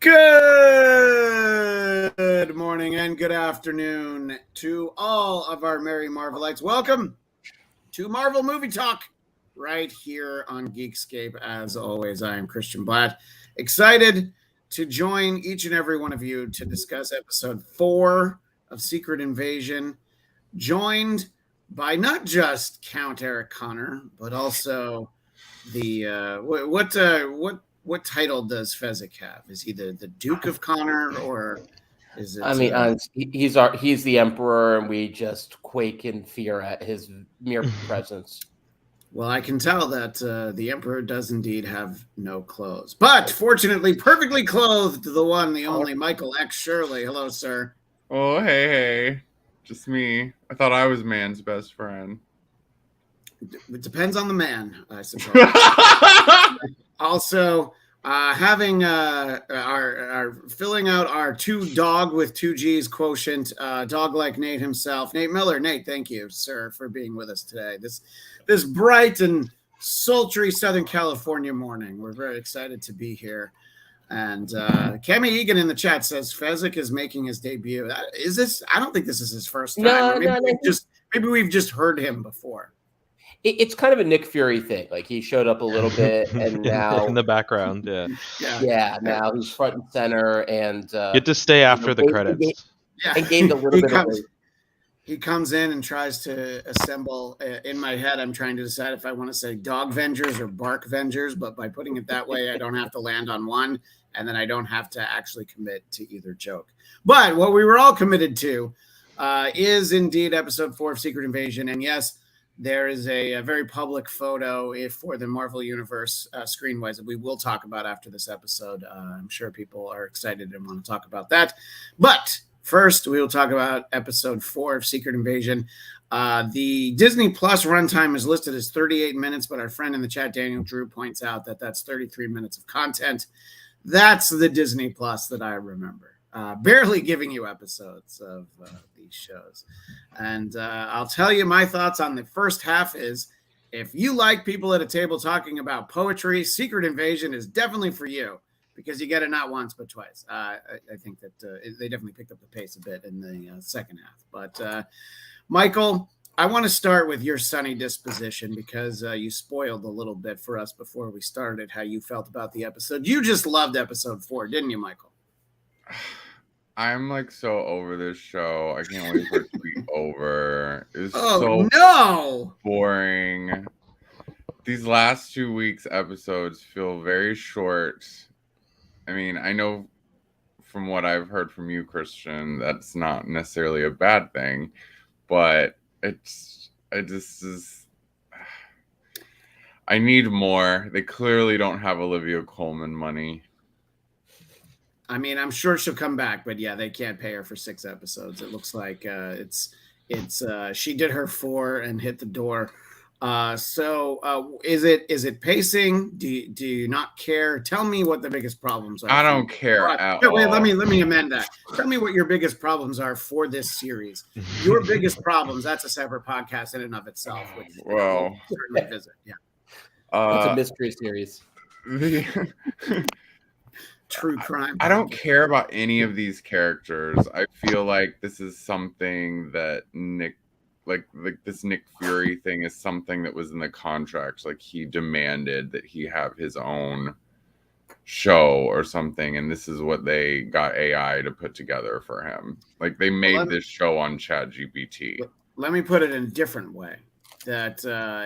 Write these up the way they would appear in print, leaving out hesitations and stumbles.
Good morning and good afternoon to all of our merry Marvelites. Welcome to Marvel Movie Talk right here on Geekscape. As always, I am Christian Bladt, excited to join each and every one of you to discuss episode 4 of Secret Invasion, joined by not just Count Eric Connor, but also the what title does Fezzik have? Is he the Duke of Connor, or is it? I mean, he's the emperor, and we just quake in fear at his mere presence. Well, I can tell that the emperor does indeed have no clothes, but fortunately, perfectly clothed, the one, the only, Michael X. Shirley. Hello, sir. Oh, hey, just me. I thought I was man's best friend. It depends on the man, I suppose. Also, having our filling out our 2 dog with 2 G's quotient, dog like Nate himself, Nate Miller. Nate, thank you, sir, for being with us today. This bright and sultry Southern California morning. We're very excited to be here. And Cami Egan in the chat says Fezzik is making his debut. Is this? I don't think this is his first time. Maybe we've just heard him before. It's kind of a Nick Fury thing. Like, he showed up a little bit, and now in the background, yeah. Now he's front and center, and get to stay after the credits. And gained a little bit of. He comes in and tries to assemble. In my head, I'm trying to decide if I want to say Dog Vengers or Bark Vengers, but by putting it that way, I don't have to land on one, and then I don't have to actually commit to either joke. But what we were all committed to is indeed episode 4 of Secret Invasion, and yes, there is a very public photo for the Marvel Universe screen-wise that we will talk about after this episode. I'm sure people are excited and want to talk about that. But first, we will talk about episode 4 of Secret Invasion. The Disney Plus runtime is listed as 38 minutes, but our friend in the chat, Daniel Drew, points out that that's 33 minutes of content. That's the Disney Plus that I remember. Barely giving you episodes of these shows. And I'll tell you my thoughts on the first half is, if you like people at a table talking about poetry, Secret Invasion is definitely for you, because you get it not once but twice. I think that they definitely picked up the pace a bit in the second half. But Michael, I want to start with your sunny disposition, because you spoiled a little bit for us before we started how you felt about the episode. You just loved episode 4, didn't you, Michael? I'm like so over this show. I can't wait for it to be over. It was so boring. These last 2 weeks episodes feel very short. I mean, I know from what I've heard from you, Christian, that's not necessarily a bad thing, but I need more. They clearly don't have Olivia Colman money. I mean, I'm sure she'll come back, but yeah, they can't pay her for 6 episodes. It looks like she did her 4 and hit the door. So is it pacing? Do you not care? Tell me what the biggest problems are. I don't care at all. Wait, let me amend that. Tell me what your biggest problems are for this series. Your biggest problems, that's a separate podcast in and of itself, which we'll certainly visit. Yeah. It's a mystery series. True crime. I don't care about any of these characters. I feel like this is something that this Nick Fury thing is something that was in the contract. Like, he demanded that he have his own show or something, and this is what they got AI to put together for him. Like, they made this show on ChatGPT. Let me put it in a different way. That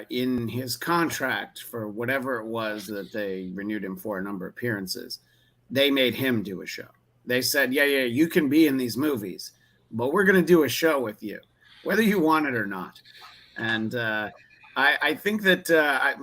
in his contract, for whatever it was that they renewed him for, a number of appearances, they made him do a show. They said, yeah, you can be in these movies, but we're going to do a show with you, whether you want it or not. And I think that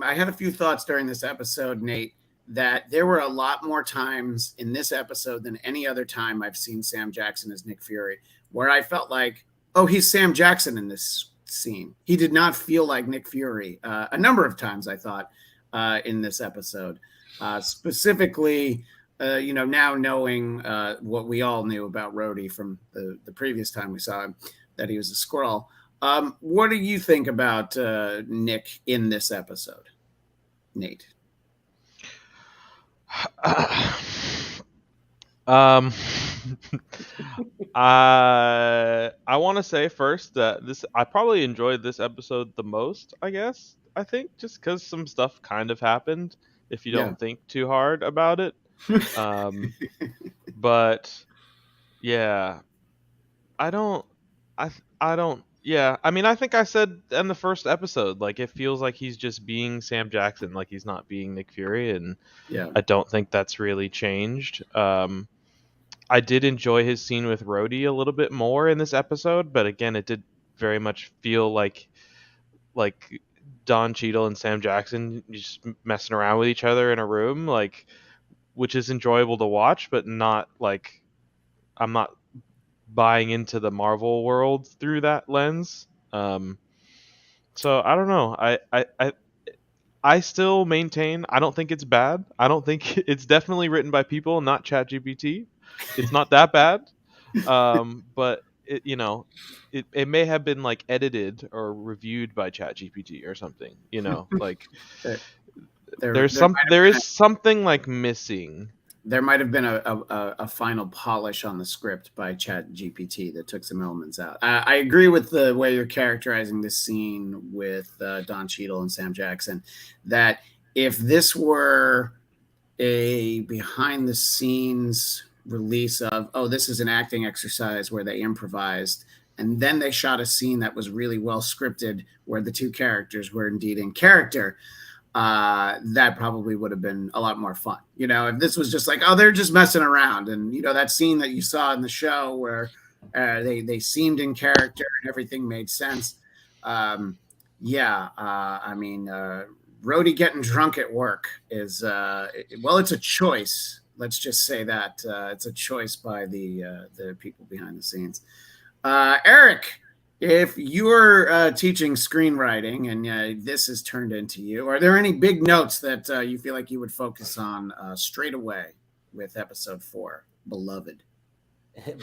I had a few thoughts during this episode, Nate, that there were a lot more times in this episode than any other time I've seen Sam Jackson as Nick Fury, where I felt like, oh, he's Sam Jackson in this scene. He did not feel like Nick Fury. A number of times, I thought, in this episode. Specifically, now knowing what we all knew about Rhodey from the previous time we saw him, that he was a Skrull. What do you think about Nick in this episode, Nate? Um, I want to say first that I probably enjoyed this episode the most. I guess I think just because some stuff kind of happened. If you Yeah. don't think too hard about it, um, but yeah, I don't. I don't. Yeah, I mean, I think I said in the first episode, like it feels like he's just being Sam Jackson, like he's not being Nick Fury, and Yeah. I don't think that's really changed. I did enjoy his scene with Rhodey a little bit more in this episode, but again, it did very much feel like Don Cheadle and Sam Jackson just messing around with each other in a room, like, which is enjoyable to watch, but not like I'm not buying into the Marvel world through that lens. So I don't know. I still maintain I don't think it's bad. I don't think it's definitely written by people, not ChatGPT. It's not that bad. But it may have been like edited or reviewed by ChatGPT or something. Like There, there might have there been is something like missing. there might have been a final polish on the script by Chat GPT that took some elements out. I agree with the way you're characterizing this scene with Don Cheadle and Sam Jackson, that if this were a behind the scenes release of, oh, this is an acting exercise where they improvised, and then they shot a scene that was really well scripted where the two characters were indeed in character, that probably would have been a lot more fun. If this was just like, oh, they're just messing around, and that scene that you saw in the show where they seemed in character and everything made sense. I mean, Rhodey getting drunk at work is it's a choice. Let's just say that it's a choice by the people behind the scenes. Eric, if you're teaching screenwriting and this is turned into you, are there any big notes that you feel like you would focus on straight away with episode 4, Beloved?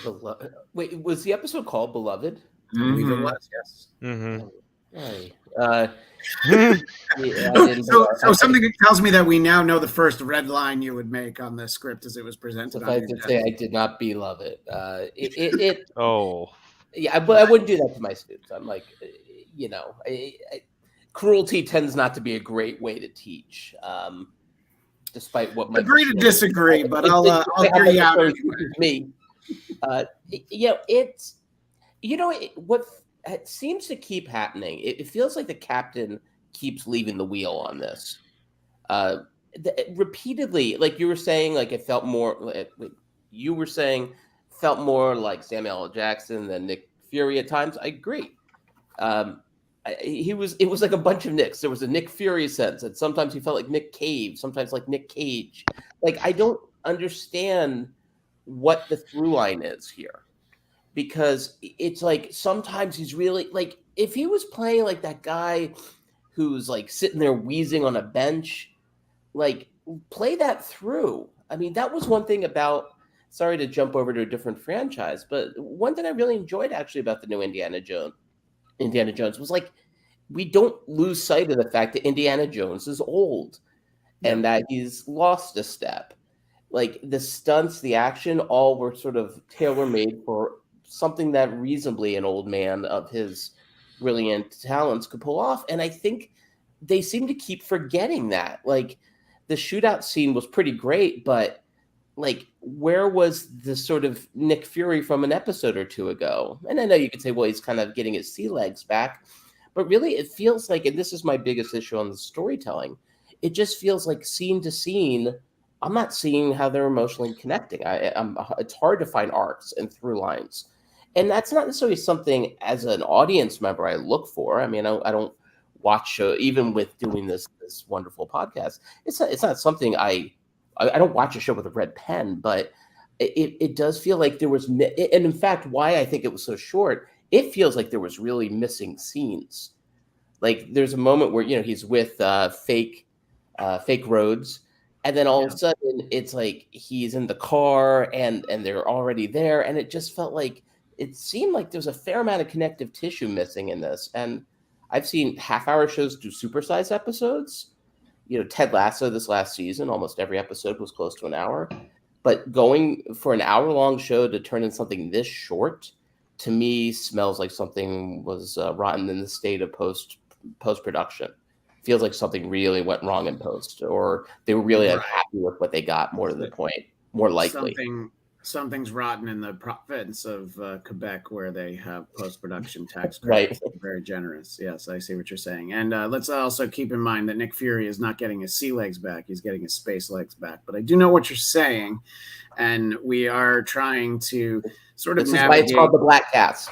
Beloved. Wait, was the episode called Beloved? I believe it was, yes. Mm-hmm. So something tells me that we now know the first red line you would make on the script as it was presented. If I did say I did not beloved it. Oh. Yeah, but I wouldn't do that to my students. I'm like, cruelty tends not to be a great way to teach, despite what. Agree to disagree, but I'll hear you out. Me, it's what it seems to keep happening. It feels like the captain keeps leaving the wheel on this. Repeatedly, like you were saying, like it felt more. You were saying. Felt more like Samuel L. Jackson than Nick Fury at times. I agree. It was like a bunch of Nicks. There was a Nick Fury sense, and sometimes he felt like Nick Cave, sometimes like Nick Cage. Like I don't understand what the through line is here, because it's like sometimes he's really like if he was playing like that guy who's like sitting there wheezing on a bench, like play that through. I mean, that was one thing about. Sorry to jump over to a different franchise, but one thing I really enjoyed actually about the new Indiana Jones was like we don't lose sight of the fact that Indiana Jones is old and that he's lost a step. Like the stunts, the action, all were sort of tailor-made for something that reasonably an old man of his brilliant talents could pull off. And I think they seem to keep forgetting that. Like the shootout scene was pretty great, but like, where was the sort of Nick Fury from an episode or two ago? And I know you could say, well, he's kind of getting his sea legs back. But really, it feels like, and this is my biggest issue on the storytelling, it just feels like scene to scene, I'm not seeing how they're emotionally connecting. It's hard to find arcs and through lines. And that's not necessarily something, as an audience member, I look for. I mean, I don't watch, even with doing this wonderful podcast, it's not something I don't watch a show with a red pen, but it does feel like there was, and in fact, why I think it was so short, it feels like there was really missing scenes. Like there's a moment where, he's with fake Rhodes, and then all of a sudden it's like he's in the car and they're already there. And it just felt like, it seemed like there's a fair amount of connective tissue missing in this. And I've seen half-hour shows do supersized episodes. Ted Lasso this last season, almost every episode was close to an hour. But going for an hour-long show to turn in something this short, to me, smells like something was rotten in the state of post-production. Feels like something really went wrong in post, or they were really unhappy with what they got, more to the point, more likely. Something's rotten in the province of Quebec, where they have post-production tax Right. credits. Very generous. Yes, I see what you're saying. And let's also keep in mind that Nick Fury is not getting his sea legs back. He's getting his space legs back. But I do know what you're saying. And we are trying to sort of This is navigate. why it's called the Black Cast.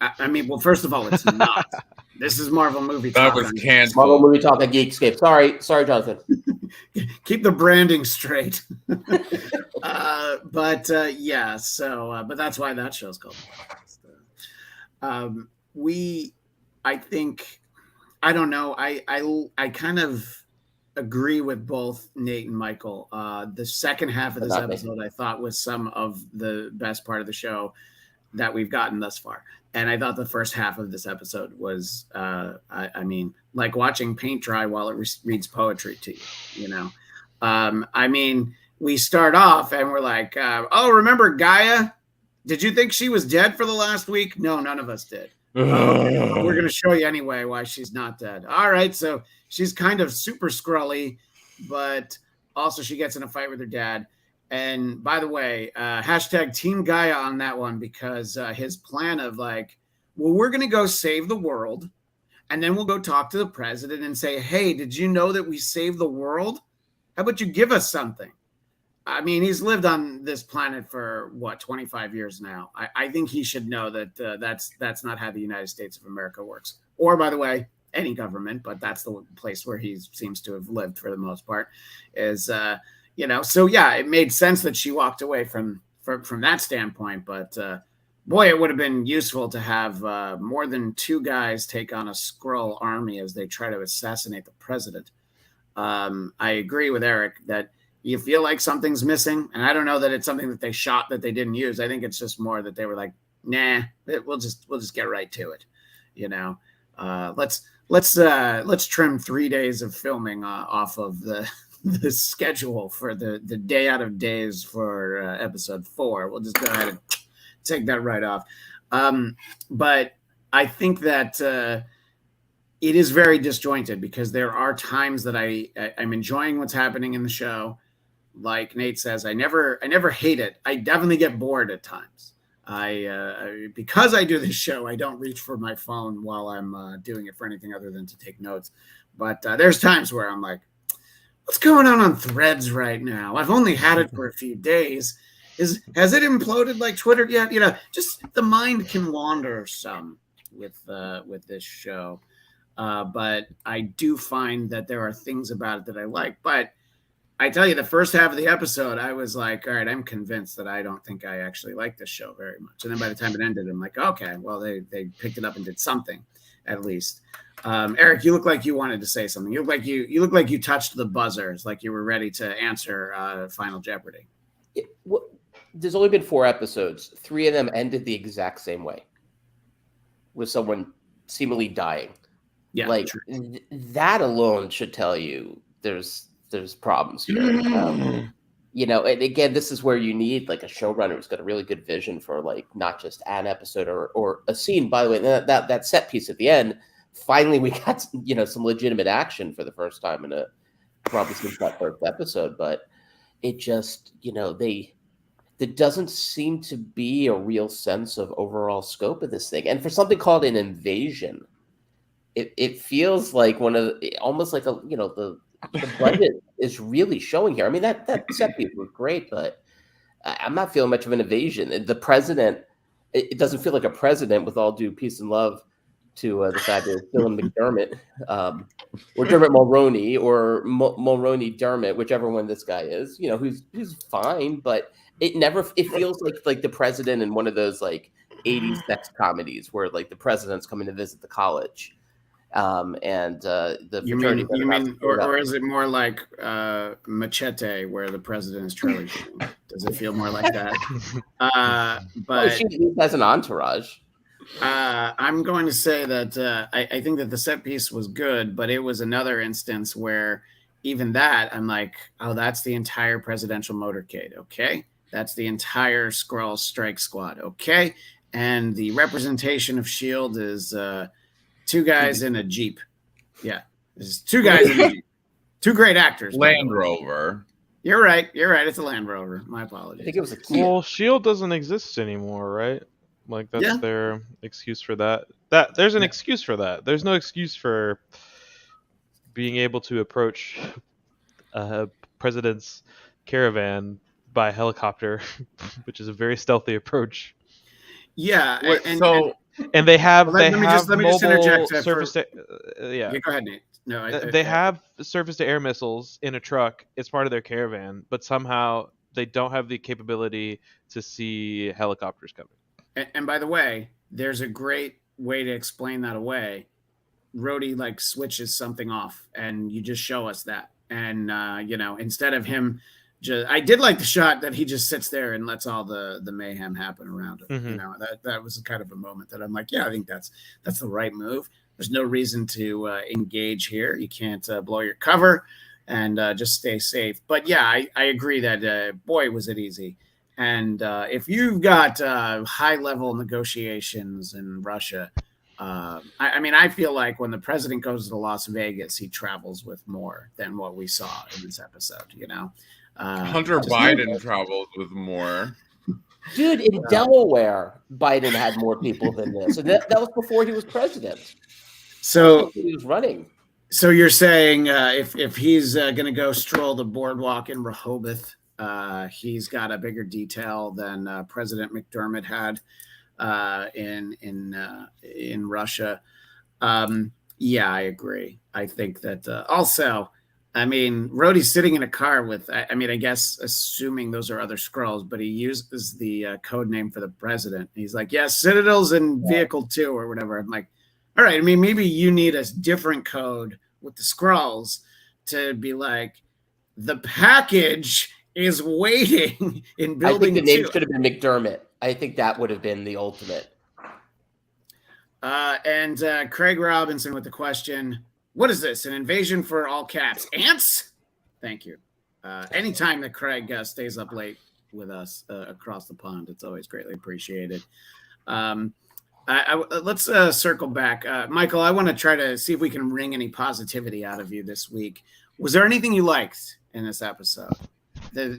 I mean, well, first of all, it's not. This is Marvel Movie That Talk. was canceled. Marvel Movie Talk at Geekscape. Sorry, Jonathan. Keep the branding straight. But that's why that show's called. I think, I don't know. I kind of agree with both Nate and Michael. The second half of this episode, I thought, was some of the best part of the show that we've gotten thus far. And I thought the first half of this episode was, I mean, like watching paint dry while it reads poetry to you, you know? I mean, we start off and we're like, oh, remember Gaia? Did you think she was dead for the last week? No, none of us did. We're going to show you anyway why she's not dead. All right, so she's kind of super scrully, but also she gets in a fight with her dad. And by the way, hashtag Team Gaia on that one, because his plan of like, well, we're going to go save the world, and then we'll go talk to the president and say, hey, did you know that we saved the world? How about you give us something? I mean, he's lived on this planet for, 25 years now. I think he should know that that's not how the United States of America works. Or, by the way, any government, but that's the place where he seems to have lived for the most part, is so yeah, it made sense that she walked away from that standpoint. But boy, it would have been useful to have more than two guys take on a Skrull army as they try to assassinate the president. I agree with Eric that you feel like something's missing, and I don't know that it's something that they shot that they didn't use. I think it's just more that they were like, nah, we'll just get right to it. Let's trim 3 days of filming off of the schedule for the day out of days for episode 4. We'll just go ahead and take that right off. But I think that it is very disjointed, because there are times that I'm enjoying what's happening in the show. Like Nate says, I never hate it. I definitely get bored at times. Because I do this show, I don't reach for my phone while I'm doing it for anything other than to take notes. But there's times where I'm like, what's going on Threads right now? I've only had it for a few days. Has it imploded like Twitter yet? Just the mind can wander some with this show. But I do find that there are things about it that I like. But I tell you, the first half of the episode, I was like, all right, I'm convinced that I don't think I actually like this show very much. And then by the time it ended, I'm like, okay, well, they picked it up and did something at least. Eric, you look like you wanted to say something. You look like you touched the buzzers, like you were ready to answer Final Jeopardy. There's only been 4 episodes. 3 of them ended the exact same way, with someone seemingly dying. Yeah, like that alone should tell you there's problems here. And again, this is where you need like a showrunner who's got a really good vision for like not just an episode or a scene. By the way, that set piece at the end, finally we got some legitimate action for the first time in probably since that first episode. But it just there doesn't seem to be a real sense of overall scope of this thing. And for something called an invasion, it feels like almost like the budget is really showing here. I mean, that set piece was great, but I'm not feeling much of an invasion. The president, it doesn't feel like a president, with all due peace and love to the fabulous Dylan McDermott, or Dermot Mulroney, or Mulroney Dermot, whichever one this guy is, who's fine, but it feels like the president in one of those like 80s sex comedies where like the president's coming to visit the college. The you mean or is it more like Machete, where the president is Charlie Sheen? Does it feel more like that? But she has an entourage. I'm going to say that I think that the set piece was good, but it was another instance where even that, I'm like, oh, that's the entire presidential motorcade. Okay. That's the entire Skrull strike squad. Okay. And the representation of S.H.I.E.L.D. is two guys in a Jeep. Yeah. There's two guys in a Jeep. Two great actors. Land Rover. You're right. It's a Land Rover. My apologies. I think it was a Kia. Well, Shield doesn't exist anymore, right? Like that's Yeah. their excuse for that. There's an excuse for that. There's no excuse for being able to approach a president's caravan by helicopter, which is a very stealthy approach. Yeah. And they have let me just interject surface to, yeah, go ahead, Nate. No, they have surface to air missiles in a truck. It's part of their caravan, but somehow they don't have the capability to see helicopters coming. And by the way, there's a great way to explain that away. Rhodey like switches something off, and you just show us that. And instead of him I did like the shot that he just sits there and lets all the mayhem happen around him. Mm-hmm. That was kind of a moment that I'm like, yeah, I think that's the right move. There's no reason to engage here. You can't blow your cover and just stay safe. But yeah, I agree that boy, was it easy. And if you've got high level negotiations in Russia, I feel like when the president goes to Las Vegas, he travels with more than what we saw in this episode. Hunter Biden travels with more. Dude, in Delaware, Biden had more people than this. And that was before he was president. So he was running. So you're saying if he's going to go stroll the boardwalk in Rehoboth, he's got a bigger detail than President McDermott had in Russia. Yeah, I agree. I think that also, Rhodey's sitting in a car with, I guess, assuming those are other Skrulls, but he uses the code name for the president. He's like, yeah, Citadel's in vehicle 2 or whatever. I'm like, all right, maybe you need a different code with the Skrulls to be like, the package is waiting in building 2. I think the name should have been McDermott. I think that would have been the ultimate. And Craig Robinson with the question, what is this? An invasion for all caps? Ants? Thank you. Anytime that Craig stays up late with us across the pond, it's always greatly appreciated. Let's circle back. Michael, I want to try to see if we can wring any positivity out of you this week. Was there anything you liked in this episode?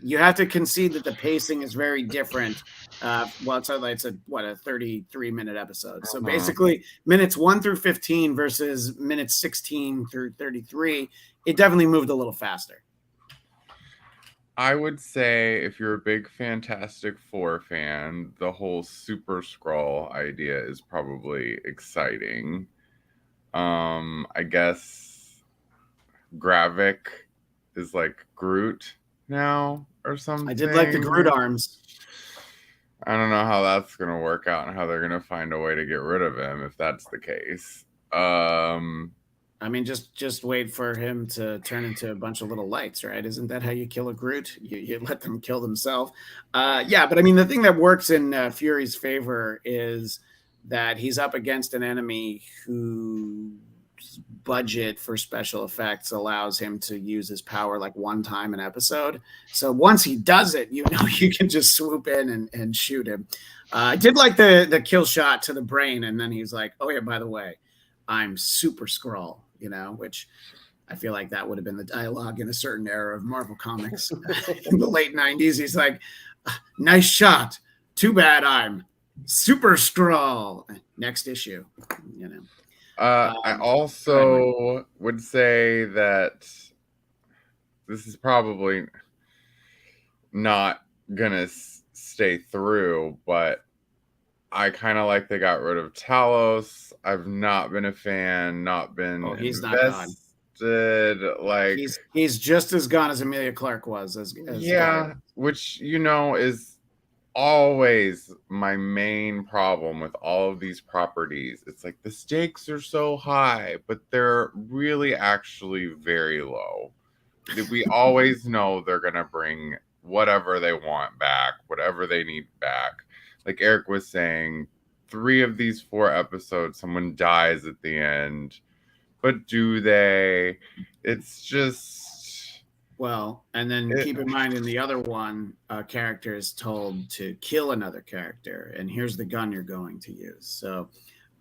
You have to concede that the pacing is very different. It's a 33-minute episode. So basically, minutes 1 through 15 versus minutes 16 through 33, it definitely moved a little faster. I would say if you're a big Fantastic Four fan, the whole Super Skrull idea is probably exciting. I guess Gravik is like Groot now or something. I did like the Groot arms. I don't know how that's going to work out and how they're going to find a way to get rid of him if that's the case. Just wait for him to turn into a bunch of little lights, right? Isn't that how you kill a Groot? You let them kill themselves. But the thing that works in Fury's favor is that he's up against an enemy whose budget for special effects allows him to use his power like one time an episode. So once he does it, you can just swoop in and shoot him. I did like the kill shot to the brain, and then he's like, oh yeah, by the way, I'm Super Skrull, which I feel like that would have been the dialogue in a certain era of Marvel Comics in the late 90s. He's like, nice shot. Too bad I'm Super Skrull. Next issue, I also would say that this is probably not going to stay through, but I kind of like they got rid of Talos. I've not been a fan, he's invested. Like he's just as gone as Emilia Clarke was. As which is always my main problem with all of these properties. It's like the stakes are so high, but they're really actually very low. We always know they're gonna bring whatever they want back, whatever they need back. Like Eric was saying, 3 of these 4 episodes, someone dies at the end. But do they? It's just Well, and then keep in mind in the other one, a character is told to kill another character, and here's the gun you're going to use. So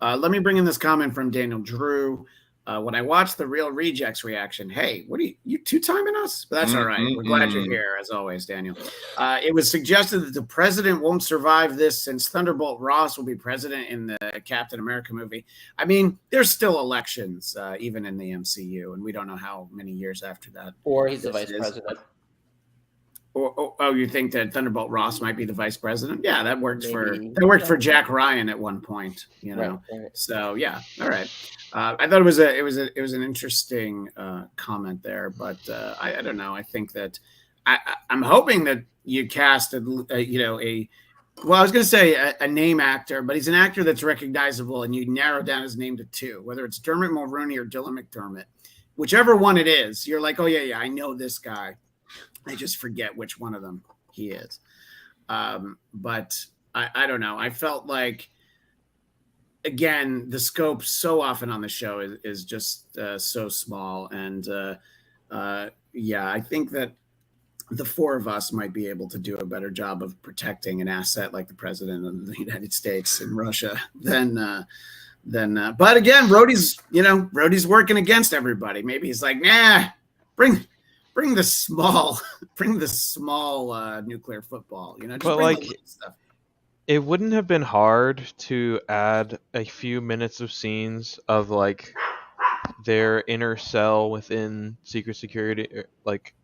let me bring in this comment from Daniel Drew. When I watched the Real Rejects reaction, hey, what are you two-timing us? But that's all right. We're glad you're here, as always, Daniel. It was suggested that the president won't survive this since Thunderbolt Ross will be president in the Captain America movie. I mean, there's still elections, even in the MCU, and we don't know how many years after that. Or he's the vice president. Oh, you think that Thunderbolt Ross might be the vice president? Yeah, that worked for Jack Ryan at one point, you know. Right. So yeah, all right. I thought it was an interesting comment there, but I don't know. I think that I'm hoping that you cast a well, I was going to say a name actor, but he's an actor that's recognizable, and you narrow down his name to two, whether it's Dermot Mulroney or Dylan McDermott, whichever one it is. You're like, oh yeah, I know this guy. I just forget which one of them he is. But I don't know. I felt like, again, the scope so often on the show is just so small. And yeah, I think that the four of us might be able to do a better job of protecting an asset like the president of the United States in Russia than but again, Rhodey's working against everybody. Maybe he's like, nah, bring the small nuclear football, just but bring like stuff. It wouldn't have been hard to add a few minutes of scenes of like their inner cell within secret security, like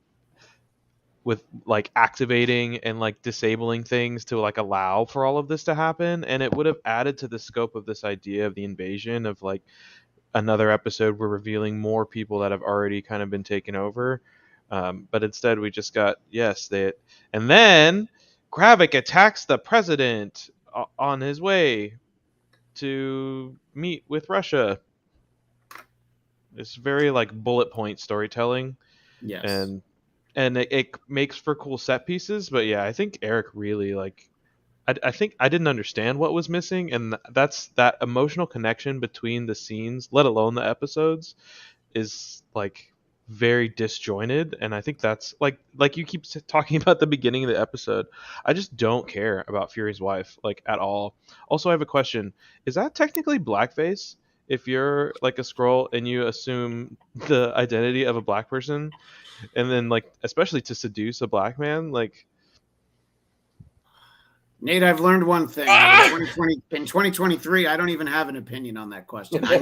with like activating and like disabling things to like allow for all of this to happen, and it would have added to the scope of this idea of the invasion of like another episode we're revealing more people that have already kind of been taken over. But instead we just got and then Gravik attacks the president on his way to meet with Russia. It's very like bullet point storytelling. Yes. And it makes for cool set pieces, but yeah, I think Eric really like I think I didn't understand what was missing, and that's that emotional connection between the scenes, let alone the episodes, is like very disjointed. And I think that's like you keep talking about the beginning of the episode. I just don't care about Fury's wife like at all. Also, I have a question: is that technically blackface? If you're like a Skrull and you assume the identity of a black person, and then like especially to seduce a black man, like. Nate, I've learned one thing. In 2023, I don't even have an opinion on that question. I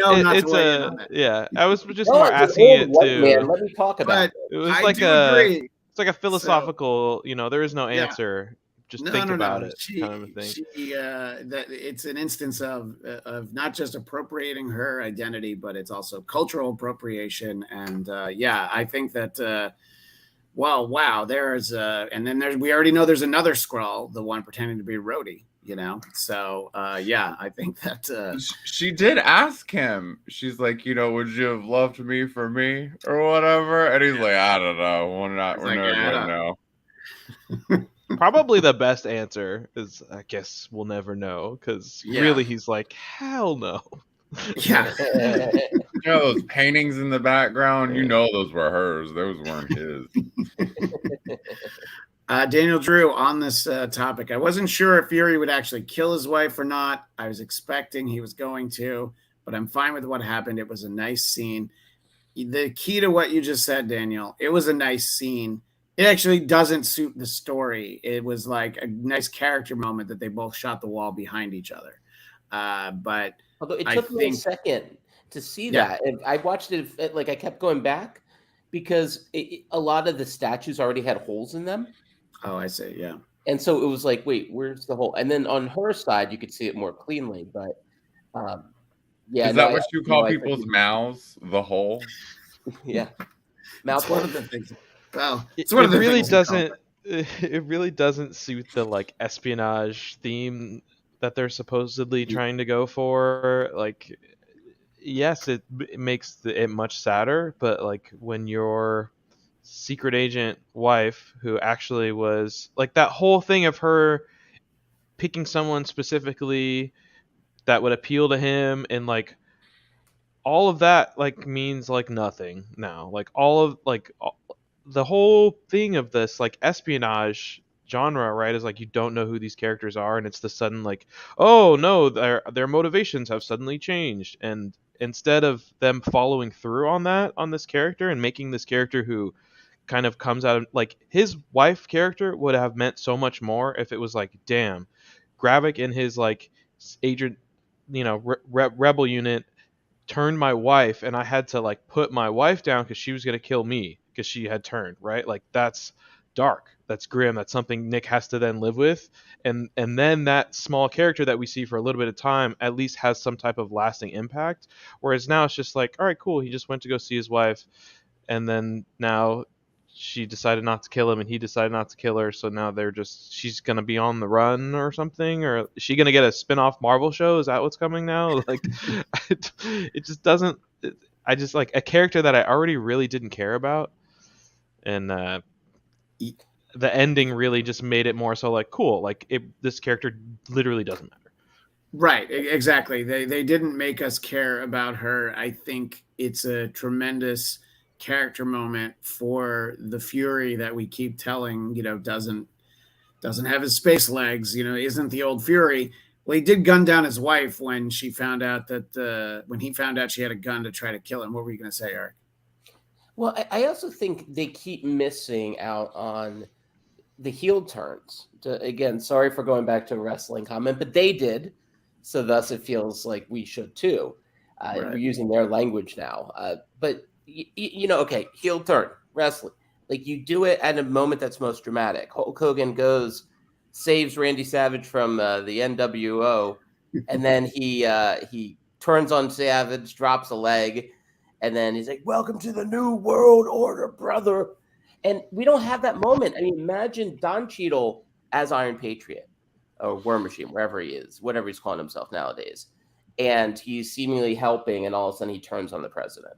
know not to weigh in on that. Yeah, I was just more asking it to. Man, let me talk about it. It was agree. It's like a philosophical, there is no answer. Just think about it, kind of a thing. That it's an instance of not just appropriating her identity, but it's also cultural appropriation. And I think that. Well, wow, there's and then we already know there's another Skrull, the one pretending to be Rhodey, So I think that she did ask him. She's like, would you have loved me for me or whatever? And he's like, I don't know. We're never gonna know. Probably the best answer is, I guess we'll never know, because really he's like, hell no. Yeah. Those paintings in the background, those were hers. Those weren't his. Daniel Drew, on this topic, I wasn't sure if Fury would actually kill his wife or not. I was expecting he was going to, but I'm fine with what happened. It was a nice scene. The key to what you just said, Daniel, it was a nice scene. It actually doesn't suit the story. It was like a nice character moment that they both shot the wall behind each other. But although it took me a second to see that. And I watched it, like I kept going back because a lot of the statues already had holes in them. Oh, I see. Yeah. And so it was like, wait, where's the hole? And then on her side, you could see it more cleanly. But is that what you call people's mouths? The hole? Yeah. Mouth. One of the things. Well, it really doesn't. It really doesn't suit the like espionage theme that they're supposedly trying to go for. Like, yes, it makes it much sadder, but like when your secret agent wife, who actually was like that whole thing of her picking someone specifically that would appeal to him and like all of that like means like nothing now. Like all of the whole thing of this like espionage genre, right, is like you don't know who these characters are, and it's the sudden like, oh no, their motivations have suddenly changed, and instead of them following through on that on this character and making this character who kind of comes out of like his wife character would have meant so much more if it was like, damn, Gravik and his like agent, rebel unit turned my wife, and I had to like put my wife down because she was going to kill me because she had turned, right? Like that's dark, that's grim, that's something Nick has to then live with, and then that small character that we see for a little bit of time at least has some type of lasting impact, whereas now it's just like, all right, cool, he just went to go see his wife, and then now she decided not to kill him and he decided not to kill her, so now she's gonna be on the run or something, or is she gonna get a spin-off Marvel show? Is that what's coming now? Like it just doesn't, I just like a character that I already really didn't care about, and the ending really just made it more so like, cool, like this character literally doesn't matter. Right, exactly. They didn't make us care about her. I think it's a tremendous character moment for the Fury that we keep telling, doesn't have his space legs, isn't the old Fury. Well, he did gun down his wife when she found out that when he found out she had a gun to try to kill him. What were you going to say, Eric? Well, I also think they keep missing out on the heel turns. Again, sorry for going back to a wrestling comment, but they did. So thus it feels like we should too. Right. We're using their language now. But, okay, heel turn, wrestling. Like you do it at a moment that's most dramatic. Hulk Hogan saves Randy Savage from the NWO, and then he turns on Savage, drops a leg, and then he's like, "Welcome to the new world order, brother." And we don't have that moment. I mean, imagine Don Cheadle as Iron Patriot or War Machine, wherever he is, whatever he's calling himself nowadays. And he's seemingly helping, and all of a sudden he turns on the president.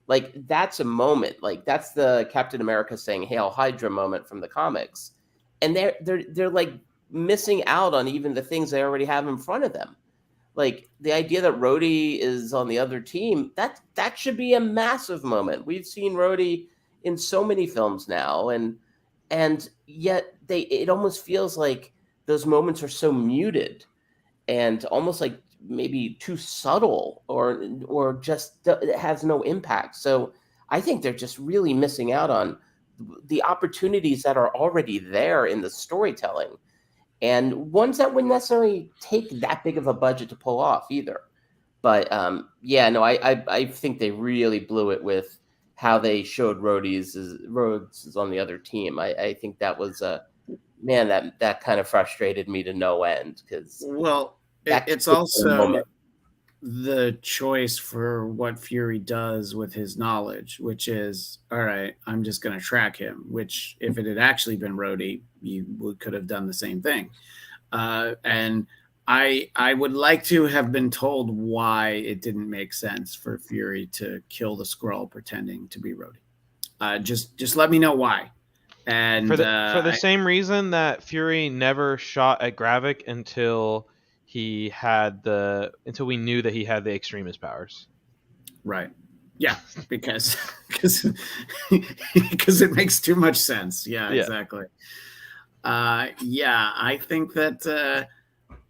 Like, that's a moment. Like, that's the Captain America saying Hail Hydra moment from the comics. And they're like missing out on even the things they already have in front of them. Like, the idea that Rhodey is on the other team, that should be a massive moment. We've seen Rhodey in so many films now, and yet it almost feels like those moments are so muted and almost like maybe too subtle or just it has no impact. So I think they're just really missing out on the opportunities that are already there in the storytelling, and ones that wouldn't necessarily take that big of a budget to pull off either. But I think they really blew it with how they showed Rhodes is on the other team. I think that was that kind of frustrated me to no end, because it's also the choice for what Fury does with his knowledge, which is, all right, I'm just going to track him, which if it had actually been Rhodey, you could have done the same thing. And I would like to have been told why it didn't make sense for Fury to kill the Skrull pretending to be Rhodey. Just let me know why. And for the same reason that Fury never shot at Gravik until we knew that he had the extremist powers. Right. Yeah, because it makes too much sense. Yeah. Exactly. I think that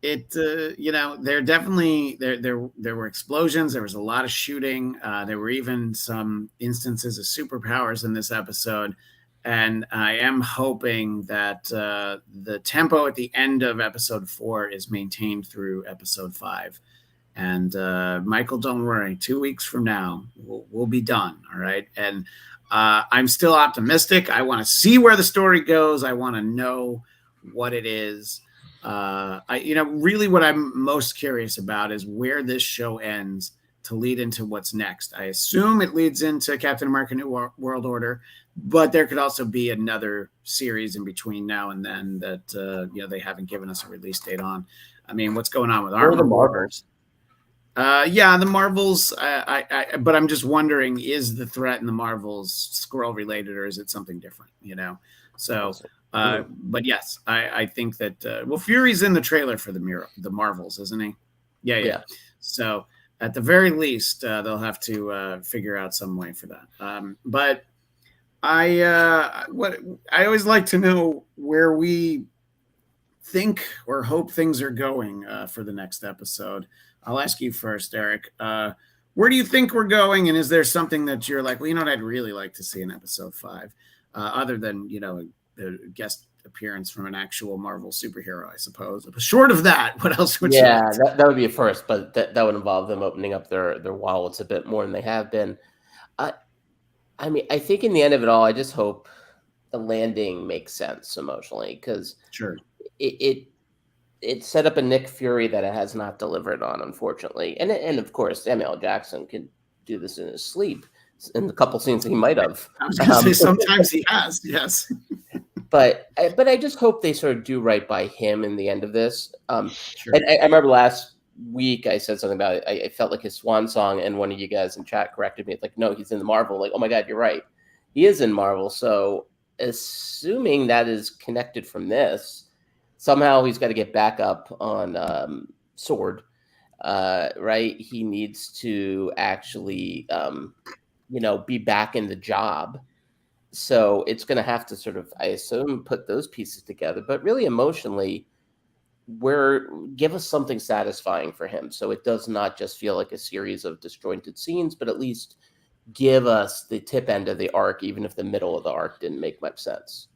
there definitely there were explosions. There was a lot of shooting. There were even some instances of superpowers in this episode. And I am hoping that the tempo at the end of episode 4 is maintained through episode 5. And Michael, don't worry, 2 weeks from now, we'll be done. All right. And I'm still optimistic. I want to see where the story goes. I want to know what it is. Really what I'm most curious about is where this show ends to lead into what's next. I assume it leads into Captain America New World Order, but there could also be another series in between now and then that they haven't given us a release date on. I mean, what's going on with Armor Wars? The Marvels. But I'm just wondering, is the threat in the Marvels Skrull related, or is it something different? So. But yes, I think that Fury's in the trailer for the Marvels, isn't he? Yeah. So at the very least, they'll have to figure out some way for that. But I always like to know where we think or hope things are going for the next episode. I'll ask you first, Eric. Where do you think we're going, and is there something that you're like, well, you know what, I'd really like to see in episode 5, other than a guest appearance from an actual Marvel superhero, I suppose. But short of that, what else would you like to... that would be a first, but that would involve them opening up their wallets a bit more than they have been. I mean, I think in the end of it all, I just hope the landing makes sense emotionally, because Sure. It set up a Nick Fury that it has not delivered on, unfortunately. And of course, Samuel L. Jackson could do this in his sleep in the couple scenes he might have. I was going to say sometimes he has, yes. But I just hope they sort of do right by him in the end of this. Sure. And I remember last week I said something about it. I felt like his swan song, and one of you guys in chat corrected me. It's like, no, he's in the Marvel. Like, oh my God, you're right. He is in Marvel. So assuming that is connected from this, somehow he's got to get back up on Sword, right? He needs to actually, be back in the job. So it's going to have to sort of, I assume, put those pieces together. But really emotionally, give us something satisfying for him, so it does not just feel like a series of disjointed scenes, but at least give us the tip end of the arc, even if the middle of the arc didn't make much sense.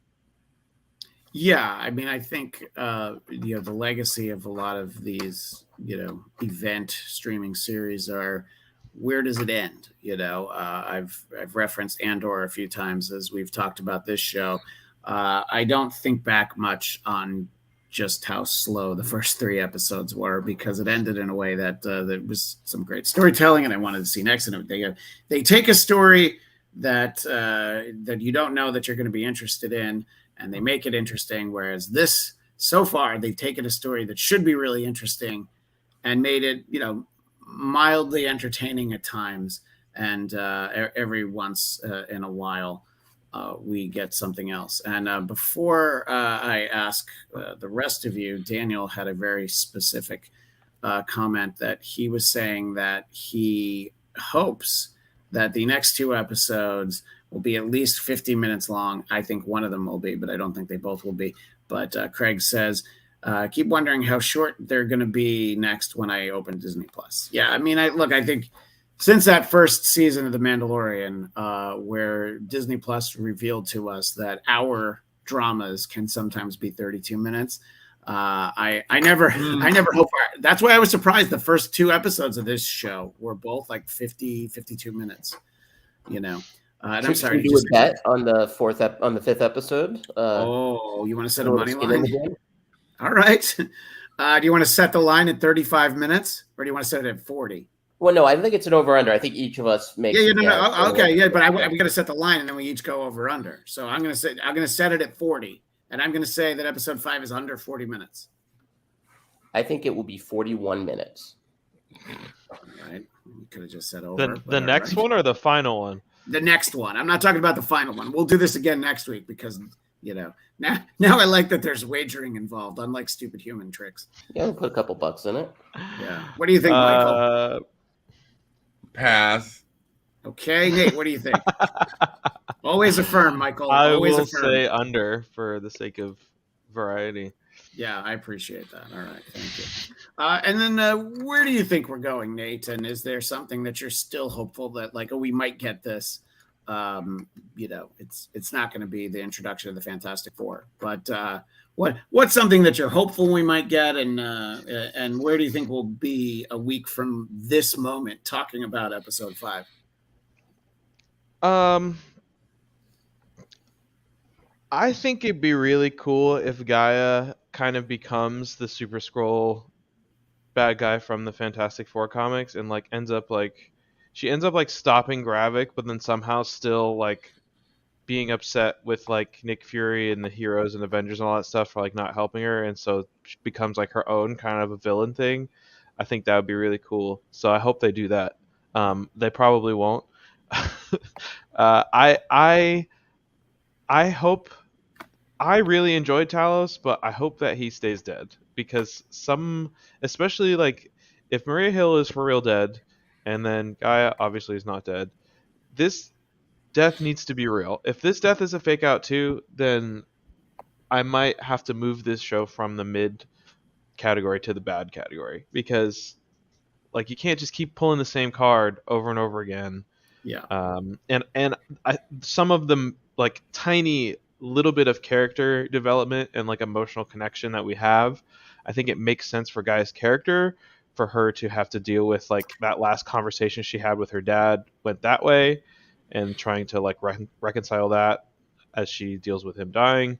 Yeah, I mean, I think the legacy of a lot of these event streaming series are, where does it end? I've referenced Andor a few times as we've talked about this show. I don't think back much on just how slow the first 3 episodes were, because it ended in a way that there was some great storytelling, and I wanted to see next. And they take a story that you don't know that you're going to be interested in, and they make it interesting. Whereas this, so far, they've taken a story that should be really interesting and made it, mildly entertaining at times. And every once in a while, we get something else. And before I ask the rest of you, Daniel had a very specific comment that he was saying that he hopes that the next 2 episodes will be at least 50 minutes long. I think one of them will be, but I don't think they both will be. But Craig says, keep wondering how short they're going to be next when I open Disney Plus. Yeah, I mean, I think since that first season of The Mandalorian, where Disney Plus revealed to us that our dramas can sometimes be 32 minutes, I never hope. That's why I was surprised. The first 2 episodes of this show were both like 50, 52 minutes. And I'm sorry. Should we do a bet on the 5th episode? You want to set a money line? All right. Do you want to set the line at 35 minutes, or do you want to set it at 40? Well, no, I think it's an over-under. I think each of us makes. No. Okay, yeah, but I'm going to set the line, and then we each go over/under. So I'm going to set it at 40, and I'm going to say that episode 5 is under 40 minutes. I think it will be 41 minutes. All right, you could have just said over. The next one or the final one? The next one. I'm not talking about the final one. We'll do this again next week because now I like that there's wagering involved, unlike Stupid Human Tricks. Yeah, we'll put a couple bucks in it. Yeah. What do you think, Michael? Pass. Okay, Nate, what do you think? Always affirm, Michael. I Always will affirm. say under for the sake of variety. Yeah, I appreciate that. All right, thank you. And then where do you think we're going, Nate? And is there something that you're still hopeful that, like, we might get this? It's not going to be the introduction of the Fantastic Four, but what's something that you're hopeful we might get, and where do you think we'll be a week from this moment talking about episode 5? I think it'd be really cool if Gaia kind of becomes the Super Skrull bad guy from the Fantastic Four comics, and ends up stopping Gravik, but then somehow still being upset with Nick Fury and the heroes and Avengers and all that stuff for not helping her, and so she becomes her own kind of a villain thing. I think that would be really cool. So I hope they do that. They probably won't. I hope. I really enjoyed Talos, but I hope that he stays dead, because especially if Maria Hill is for real dead, and then Gaia obviously is not dead. This death needs to be real. If this death is a fake out too, then I might have to move this show from the mid category to the bad category, because like you can't just keep pulling the same card over and over again. Yeah. And some of them, like tiny little bit of character development and like emotional connection that we have, I think it makes sense for Gaia's character, for her to have to deal with like that last conversation she had with her dad went that way, and trying to like reconcile that as she deals with him dying.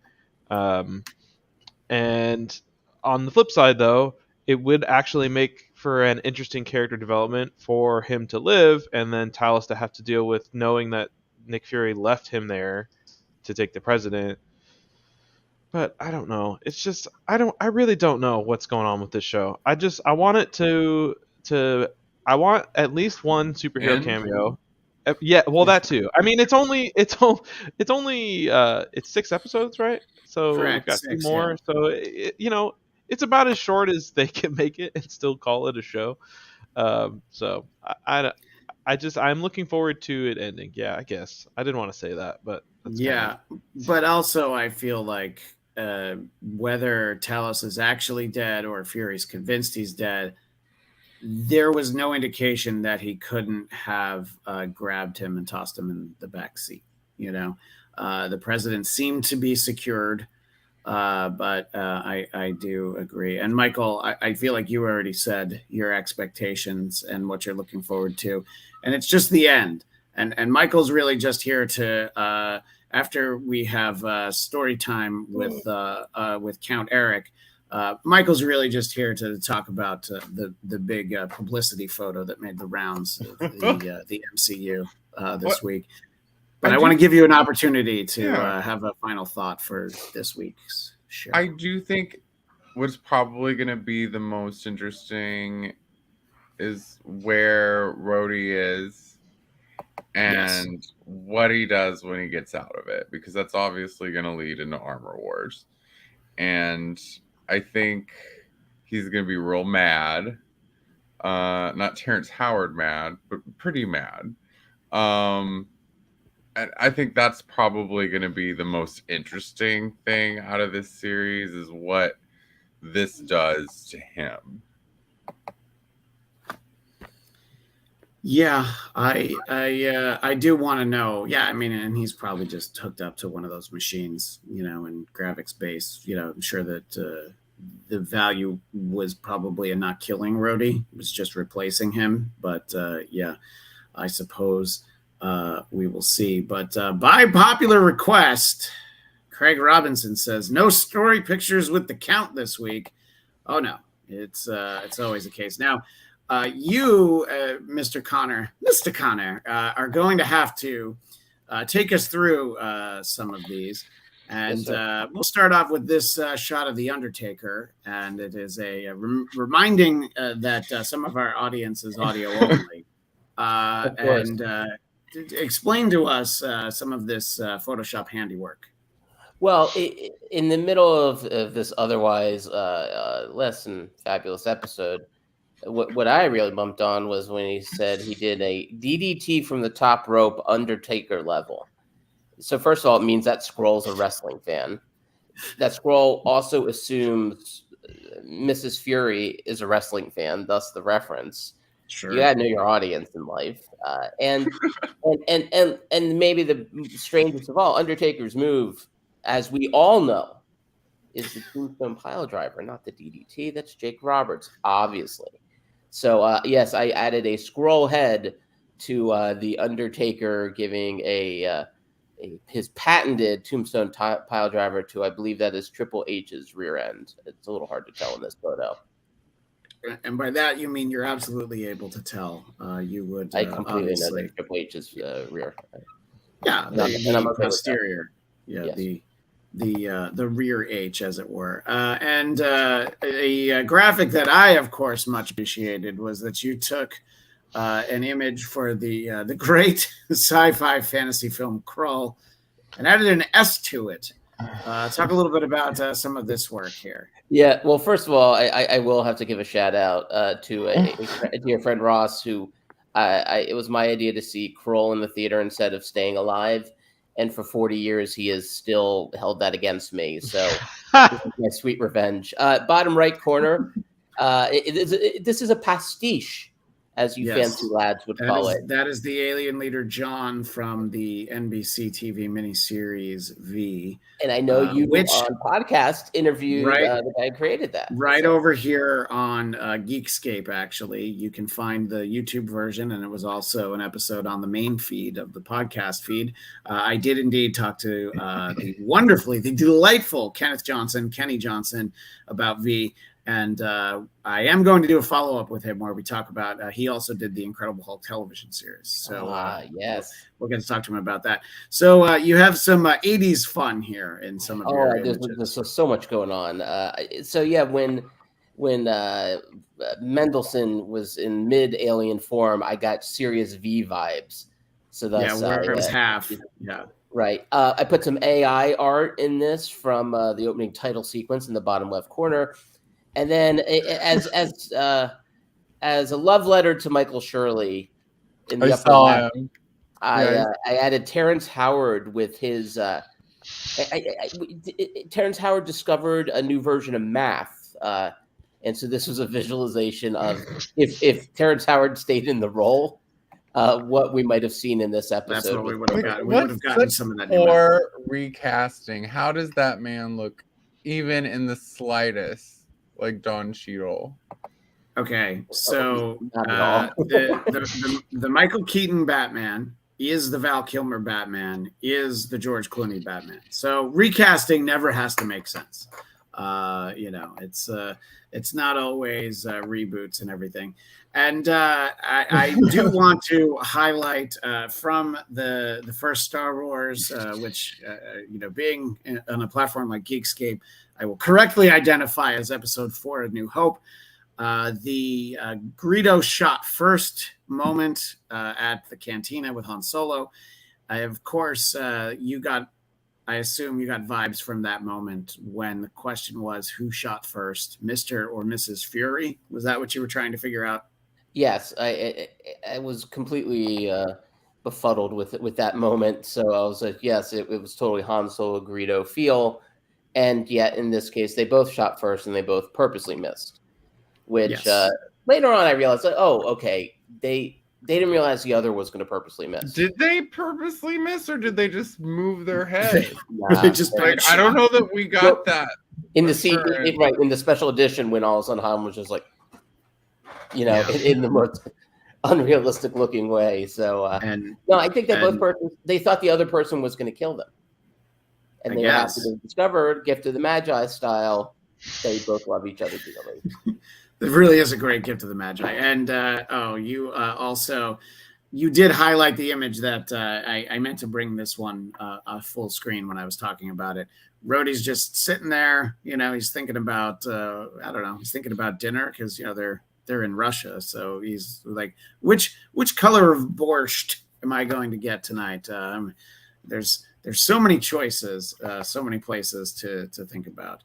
And on the flip side, though, it would actually make for an interesting character development for him to live, and then Talos to have to deal with knowing that Nick Fury left him there to take the president. But I don't know. It's just I really don't know what's going on with this show. I want it to I want at least one superhero cameo. Yeah, well that too. I mean, it's only it's 6 episodes, right? So Correct, we've got 6, 2 more. yeah. So it's about as short as they can make it and still call it a show. So I'm looking forward to it ending. Yeah, I guess I didn't want to say that, but that's Yeah, but also I feel like whether Talos is actually dead or Fury's convinced he's dead, there was no indication that he couldn't have grabbed him and tossed him in the back seat. The president seemed to be secured, but I do agree. And Michael, I feel like you already said your expectations and what you're looking forward to, and it's just the end. And Michael's really just here to after we have story time with Count Eric. Michael's really just here to talk about the big publicity photo that made the rounds of the MCU this week. But I want to give you an opportunity to have a final thought for this week's show. I do think what's probably going to be the most interesting is where Rhodey is and what he does when he gets out of it, because that's obviously going to lead into Armor Wars. And I think he's going to be real mad. Not Terrence Howard mad, but pretty mad. And I think that's probably going to be the most interesting thing out of this series, is what this does to him. Yeah, I do want to know. Yeah, I mean, and he's probably just hooked up to one of those machines, in graphics base. I'm sure that the value was probably in not killing Rhodey, it was just replacing him. But yeah, I suppose we will see. But by popular request, Craig Robinson says no story pictures with the Count this week. Oh no, it's always the case now. You, Mr. Connor, are going to have to take us through some of these. And we'll start off with this shot of The Undertaker. And it is a reminding that some of our audience is audio only. And explain to us some of this Photoshop handiwork. Well, in the middle of this otherwise less than fabulous episode, what I really bumped on was when he said he did a DDT from the top rope Undertaker level. So first of all, it means that Skrull's a wrestling fan. That Skrull also assumes Mrs. Fury is a wrestling fan, thus the reference. Sure. You gotta know your audience in life. And maybe the strangest of all, Undertaker's move, as we all know, is the Tombstone Pile Driver, not the DDT. That's Jake Roberts, obviously. So, yes, I added a Skrull head to the Undertaker giving his patented Tombstone Pile Driver to, I believe that is Triple H's rear end. It's a little hard to tell in this photo. And by that, you mean you're absolutely able to tell. You would I completely obviously know that Triple H's rear. Yeah, the okay posterior. Yeah, yes. The rear H, as it were. And a graphic that I, of course, much appreciated was that you took an image for the great sci-fi fantasy film Krull and added an S to it. Talk a little bit about some of this work here. Yeah, well, first of all, I will have to give a shout out to a dear friend Ross, who It was my idea to see Kroll in the theater instead of staying alive. And for 40 years, he has still held that against me. So this is my sweet revenge. Bottom right corner. This is a pastiche, as you fancy lads would call it. That is the alien leader John from the NBC TV miniseries V. And I know you on podcast interviewed the guy who created that. Right over here on Geekscape, actually. You can find the YouTube version, and it was also an episode on the main feed of the podcast feed. I did indeed talk to the delightful Kenny Johnson, about V. And I am going to do a follow-up with him where we talk about, he also did the Incredible Hulk television series. So yes, we'll get to talk to him about that. So you have some 80s fun here in some of your there's so much going on. When Mendelsohn was in mid-alien form, I got serious V vibes. So that's where it was half. Yeah. Right. I put some AI art in this from the opening title sequence in the bottom left corner. And then, as a love letter to Michael Shirley, in the upper left, I added Terrence Howard with his. Terrence Howard discovered a new version of math, and so this was a visualization of if Terrence Howard stayed in the role, what we might have seen in this episode. That's what we would have gotten. We would have gotten some of that. Or recasting. How does that man look, even in the slightest? Like Don Cheadle. Okay, so the Michael Keaton Batman is the Val Kilmer Batman, is the George Clooney Batman. So recasting never has to make sense. It's not always reboots and everything. And I do want to highlight from the first Star Wars, which being on a platform like Geekscape, I will correctly identify as Episode 4: A New Hope. The Greedo shot first moment at the cantina with Han Solo. Of course, I assume you got vibes from that moment when the question was who shot first, Mr. or Mrs. Fury. Was that what you were trying to figure out? Yes, I was completely befuddled with that moment. So I was like, yes, it was totally Han Solo Greedo feel. And yet, in this case, they both shot first and they both purposely missed. Which later on I realized, okay, they didn't realize the other was going to purposely miss. Did they purposely miss, or did they just move their head? They just I don't know that we got that in the in the special edition when all of a sudden Han was just like, in the most unrealistic looking way. So I think they thought the other person was going to kill them. And they have to discover Gift of the Magi style. They both love each other dearly. It really is a great Gift of the Magi. And you did highlight the image that I meant to bring this one full screen when I was talking about it. Rhodey's just sitting there. He's thinking about he's thinking about dinner because they're in Russia. So he's like, which color of borscht am I going to get tonight? There's so many choices, so many places to think about.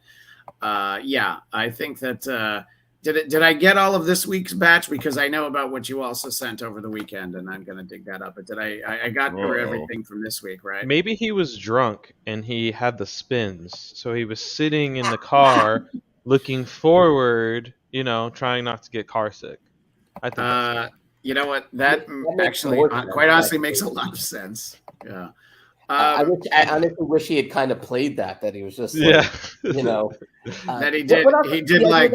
I think that did I get all of this week's batch? Because I know about what you also sent over the weekend, and I'm going to dig that up. But did I got through everything from this week, right? Maybe he was drunk and he had the spins, so he was sitting in the car, looking forward, trying not to get car sick. I think. You know what? That actually, quite honestly, makes a lot of sense. Yeah. I honestly wish he had kind of played that he was just that he did like.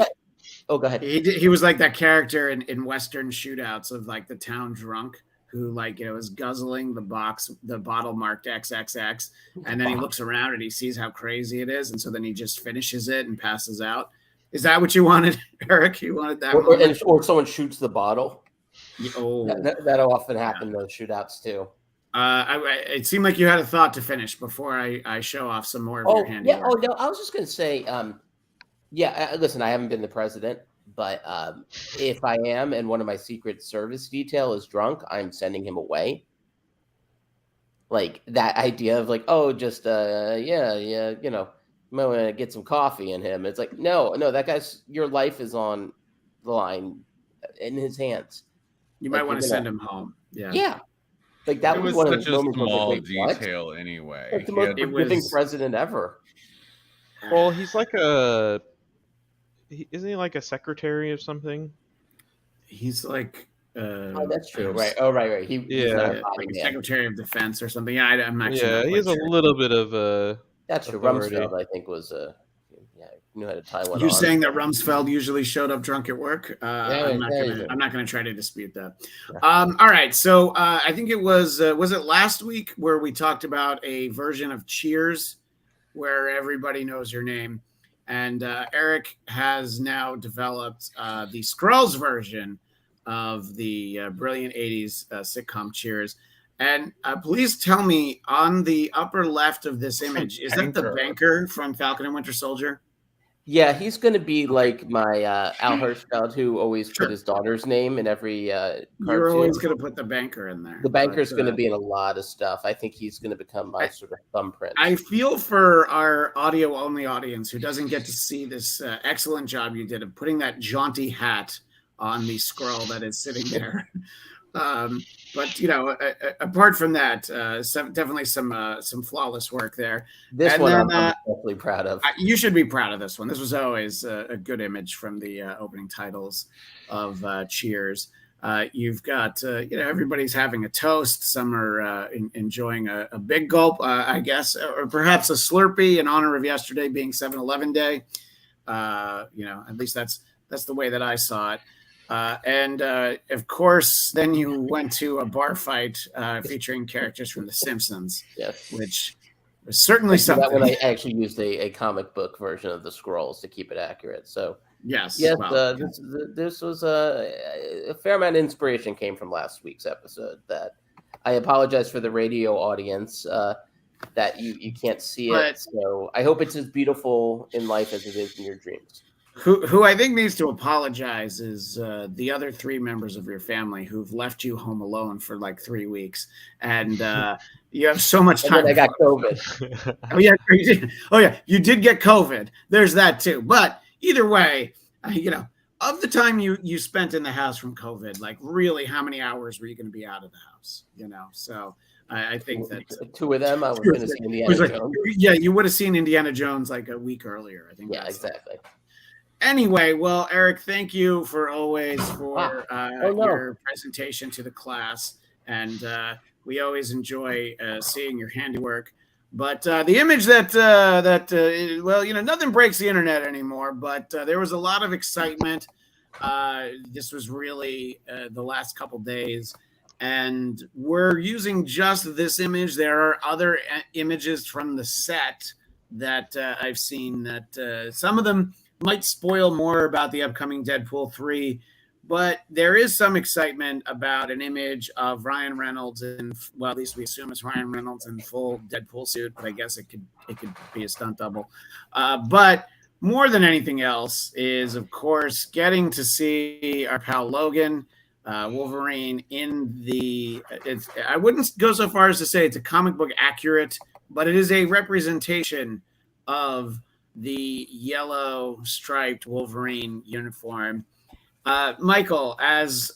Oh, go ahead. He was like that character in Western shootouts of like the town drunk who is guzzling the bottle marked XXX, and then he looks around and he sees how crazy it is, and so then he just finishes it and passes out. Is that what you wanted, Eric? You wanted that, or someone shoots the bottle. Oh, that'll often happen in those shootouts too. It seemed like you had a thought to finish before I show off some more of your handiwork. Yeah. Oh no, I was just gonna say, listen, I haven't been the president, but if I am, and one of my Secret Service detail is drunk, I'm sending him away. Like that idea of like, I'm gonna get some coffee in him. It's like, no, that guy's, your life is on the line in his hands. You Like, might want you're to gonna- send him home. Yeah. Yeah. Like that It was was one of such the a moments where I was small like, wait, what? detail anyway. Like the He most had- It forgiving was- president ever. Well, he's like isn't he like a secretary of something? He's like. Oh, that's true. I'm Right. Oh, right. He's Yeah. not a like body a man. Secretary of Defense or something. Yeah, I'm actually Yeah, not he quite has a sure. little bit of That's true. authority. Rumsfeld, I think, was knew how to tie one You on. saying that Rumsfeld usually showed up drunk at work? I'm not gonna try to dispute that. Yeah. All right, so I think it was it last week where we talked about a version of Cheers where everybody knows your name, and Eric has now developed the Skrulls version of the brilliant '80s sitcom Cheers. And please tell me, on the upper left of this image, is that the banker from Falcon and Winter Soldier? Yeah, he's going to be like my Al Hirschfeld, who always Sure. put his daughter's name in every You're cartoon. always going to put the banker in there. The banker's but, going to be in a lot of stuff. I think he's going to become my sort of thumbprint. I feel for our audio-only audience who doesn't get to see this excellent job you did of putting that jaunty hat on the Skrull that is sitting there. But you know, apart from that, definitely some flawless work there. This And one then, I'm definitely proud of. You should be proud of this one. This was always a good image from the opening titles of Cheers. You've got everybody's having a toast. Some are enjoying a big gulp, I guess, or perhaps a Slurpee in honor of yesterday being 7-Eleven Day. At least that's the way that I saw it. And of course, then you went to a bar fight featuring characters from The Simpsons, Yes. which was certainly That something. one I actually used a comic book version of the Skrulls to keep it accurate. So yes, well, this was a fair amount of inspiration came from last week's episode. That I apologize for the radio audience that you can't see it. So I hope it's as beautiful in life as it is in your dreams. Who I think needs to apologize is the other 3 members of your family who've left you home alone for like 3 weeks, and you have so much time. And then I got COVID. Oh yeah, you did. Oh yeah, you did get COVID. There's that too. But either way, of the time you spent in the house from COVID, like really, how many hours were you going to be out of the house? So I think that 2 of them I was going to see Indiana Jones. Yeah, you would have seen Indiana Jones like a week earlier. I think. Yeah, exactly. Anyway, well, Eric, thank you for always for your presentation to the class, and we always enjoy seeing your handiwork. But the image that nothing breaks the internet anymore, but there was a lot of excitement. This was really the last couple days, and we're using just this image. There are other images from the set that I've seen that some of them might spoil more about the upcoming Deadpool 3, but there is some excitement about an image of Ryan Reynolds at least we assume it's Ryan Reynolds in full Deadpool suit, but I guess it could be a stunt double. But more than anything else is, of course, getting to see our pal Logan Wolverine in I wouldn't go so far as to say it's a comic book accurate, but it is a representation of the yellow striped Wolverine uniform. Michael, as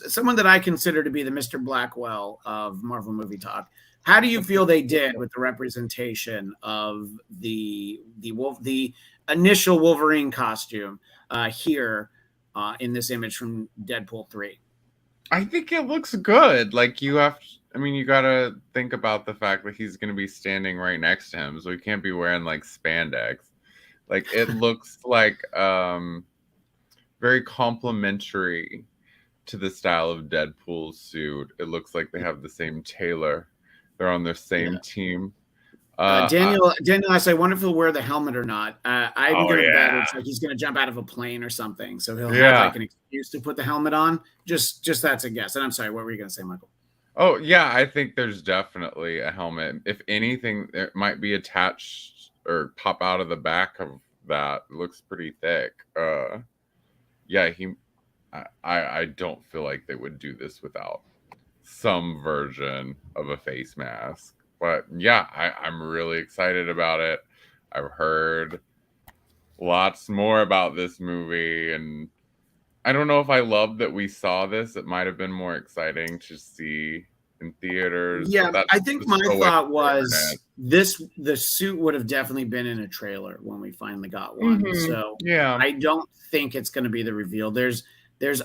someone that I consider to be the Mr. Blackwell of Marvel Movie Talk, how do you feel they did with the representation of the initial Wolverine costume here in this image from Deadpool 3? I think it looks good. Like you got to think about the fact that he's going to be standing right next to him, so he can't be wearing like spandex. Like it looks like very complimentary to the style of Deadpool's suit. It looks like they have the same tailor. They're on their same team. Daniel asked, I wonder if he'll wear the helmet or not. I'm going to bet it's like he's going to jump out of a plane or something. So he'll have like an excuse to put the helmet on. Just that's a guess. And I'm sorry, what were you going to say, Michael? Oh, yeah, I think there's definitely a helmet. If anything, it might be attached or pop out of the back of that. It looks pretty thick. I don't feel like they would do this without some version of a face mask. But yeah, I'm really excited about it. I've heard lots more about this movie, and I don't know if I love that we saw this. It might have been more exciting to see in theaters. Yeah, but that's I think just my the way thought the was internet. the suit would have definitely been in a trailer when we finally got one. So Yeah. I don't think it's going to be the reveal. There's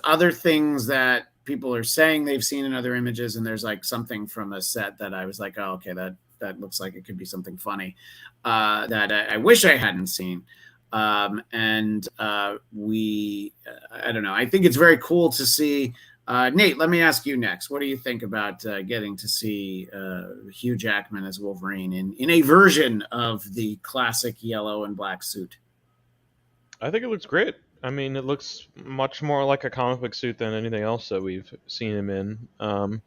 other things that people are saying they've seen in other images, and there's like something from a set that I was like, oh, okay, that looks like it could be something funny that I wish I hadn't seen. And I don't know. I think it's very cool to see. Nate, let me ask you next. What do you think about getting to see Hugh Jackman as Wolverine in a version of the classic yellow and black suit? I think it looks great. I mean, it looks much more like a comic book suit than anything else that we've seen him in.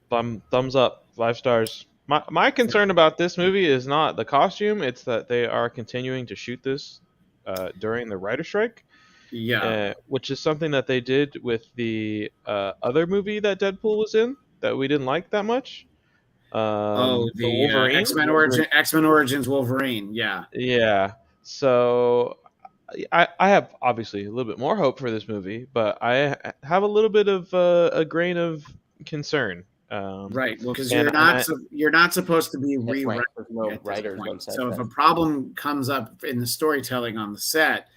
Thumbs up, 5 stars. My concern about this movie is not the costume; it's that they are continuing to shoot this during the writer strike. Yeah. Which is something that they did with the other movie that Deadpool was in that we didn't like that much. The Wolverine. X-Men Origins Wolverine. Yeah. Yeah. So I have obviously a little bit more hope for this movie, but I have a little bit of a grain of concern. Right. Well, because and you're not supposed to be That's right. rewriting There's no at this writers on point. set. So if a problem comes up in the storytelling on the set,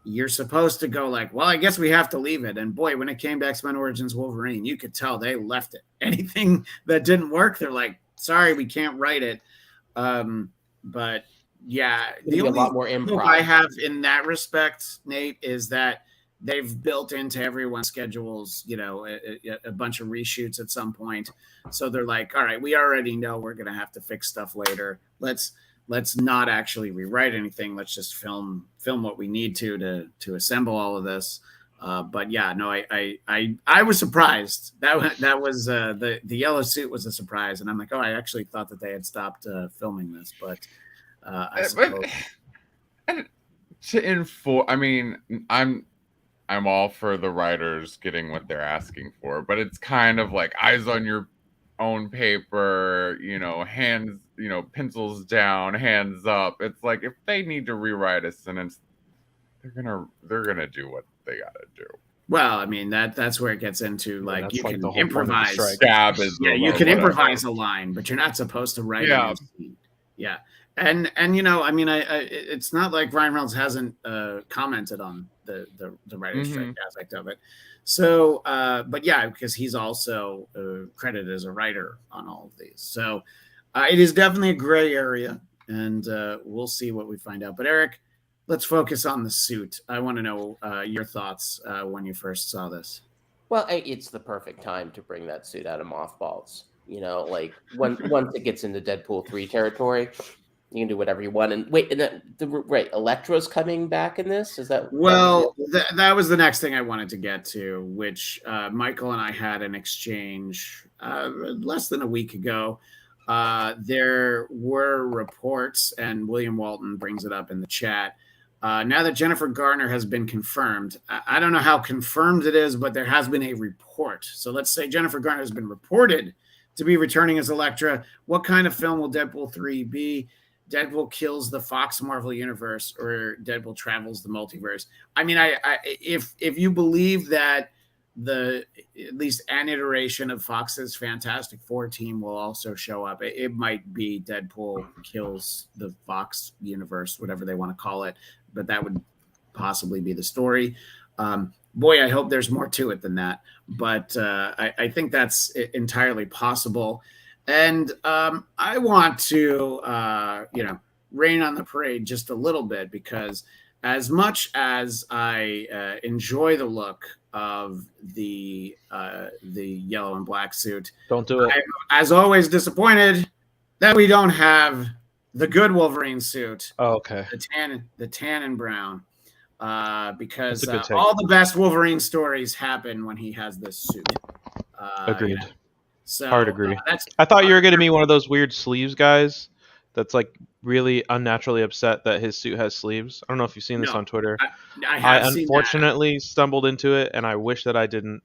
you're supposed to go like, well, I guess we have to leave it. And boy, when it came to X-Men Origins Wolverine, you could tell they left it. Anything that didn't work, they're like, sorry, we can't write it. But yeah, the only a lot more hope improv I have in that respect, Nate, is that they've built into everyone's schedules, a bunch of reshoots at some point. So they're like, all right, we already know we're going to have to fix stuff later. Let's not actually rewrite anything. Let's just film what we need to assemble all of this. But yeah, no, I was surprised. That was the yellow suit was a surprise, and I'm like, oh, I actually thought that they had stopped filming this, but I suppose. To inform, I mean, I'm all for the writers getting what they're asking for, but it's kind of like eyes on your own paper, hands, pencils down, hands up. It's like if they need to rewrite a sentence, they're gonna do what they gotta do. Well, I mean that's where it gets into like you can improvise. You can improvise a line, but you're not supposed to write it. Yeah. And I mean, it's not like Ryan Reynolds hasn't commented on the writer's strike aspect of it. So, but yeah, because he's also credited as a writer on all of these. So it is definitely a gray area, and we'll see what we find out. But Eric, let's focus on the suit. I want to know your thoughts when you first saw this. Well, it's the perfect time to bring that suit out of mothballs. Like once it gets into Deadpool 3 territory, you can do whatever you want. And wait, right, Elektra's coming back in this? Is that? Well, that was the next thing I wanted to get to, which Michael and I had an exchange less than a week ago. There were reports, and William Walton brings it up in the chat. Now that Jennifer Garner has been confirmed, I don't know how confirmed it is, but there has been a report. So let's say Jennifer Garner has been reported to be returning as Elektra. What kind of film will Deadpool 3 be? Deadpool kills the Fox Marvel universe, or Deadpool travels the multiverse. I mean, if you believe that at least an iteration of Fox's Fantastic Four team will also show up, it might be Deadpool kills the Fox universe, whatever they want to call it, but that would possibly be the story. Boy, I hope there's more to it than that, but I think that's entirely possible. And I want to, rain on the parade just a little bit, because as much as I enjoy the look of the yellow and black suit, don't do it. I'm, as always, disappointed that we don't have the good Wolverine suit. Oh, okay. The tan and brown, because That's all the best Wolverine stories happen when he has this suit. Agreed. So hard agree. I thought you were going to be one of those weird sleeves guys that's like really unnaturally upset that his suit has sleeves. I don't know if you've seen this on Twitter. I unfortunately stumbled into it, and I wish that I didn't.